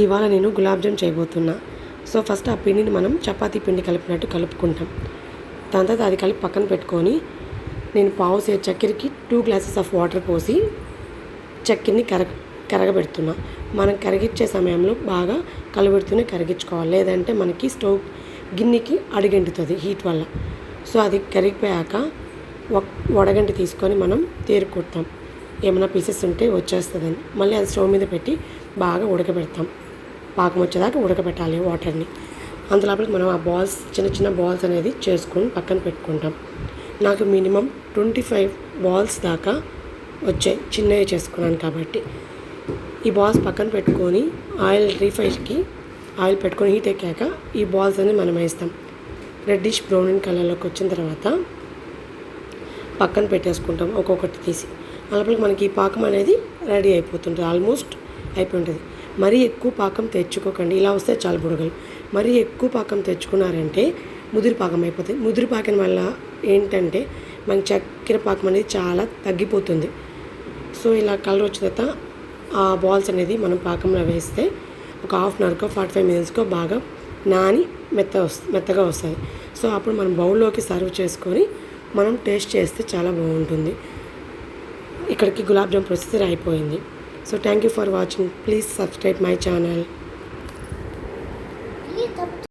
ఇవాళ నేను gulab jam చేయబోతున్నా. So first ఆ పిండిని మనం చపాతీ పిండి కలిపినట్టు కలుపుకుంటాం. దాని తర్వాత అది కలిపి పక్కన పెట్టుకొని నేను పావు సేరు చక్కెరకి 2 గ్లాసెస్ ఆఫ్ వాటర్ పోసి చక్కెరని కరగబెడుతున్నా. మనం కరిగించే సమయంలో బాగా కలబెడుతూనే కరిగించుకోవాలి, లేదంటే మనకి స్టవ్ గిన్నెకి అడుగంటుతుంది హీట్ వల్ల. సో అది కరిగిపోయాక వడగంటి తీసుకొని మనం తేరుకుంటాం, ఏమైనా పీసెస్ ఉంటే వచ్చేస్తుందని. మళ్ళీ అది స్టవ్ మీద పెట్టి బాగా ఉడకబెడతాం. పాకం వచ్చేదాకా ఉడకబెట్టాలి వాటర్ని. అంతలోపలికి మనం ఆ బాల్స్ చిన్న చిన్న బాల్స్ అనేది చేసుకొని పక్కన పెట్టుకుంటాం. నాకు మినిమం 25 బాల్స్ దాకా వచ్చాయి, చిన్నవి చేసుకున్నాను కాబట్టి. ఈ బాల్స్ పక్కన పెట్టుకొని రీఫైల్కి ఆయిల్ పెట్టుకొని హీట్ ఎక్కాక ఈ బాల్స్ అనేది మనం వేస్తాం. రెడ్డిష్ బ్రౌన్ కలర్లోకి వచ్చిన తర్వాత పక్కన పెట్టేసుకుంటాం ఒక్కొక్కటి తీసి. అలాపలికి మనకి ఈ పాకం అనేది రెడీ అయిపోతుంటుంది, ఆల్మోస్ట్ అయిపోతుంది. మరీ ఎక్కువ పాకం తెచ్చుకోకండి, ఇలా వస్తే చాలా బుడగలు. మరీ ఎక్కువ పాకం తెచ్చుకున్నారంటే ముదిరి పాకం అయిపోతుంది. ముదిరి పాకం వల్ల ఏంటంటే మనకి చక్కెర పాకం అనేది చాలా తగ్గిపోతుంది. సో ఇలా కలర్ వచ్చిన తర్వాత ఆ బాల్స్ అనేది మనం పాకంలో వేస్తే ఒక హాఫ్ అన్ అవర్కో 45 మినిట్స్కో బాగా నాని మెత్తగా వస్తుంది. సో అప్పుడు మనం బౌల్లోకి సర్వ్ చేసుకొని మనం టేస్ట్ చేస్తే చాలా బాగుంటుంది. ఇక్కడికి గులాబ్ జామ్ ప్రొసెసర్ అయిపోయింది. So thank you for watching. Please subscribe my channel.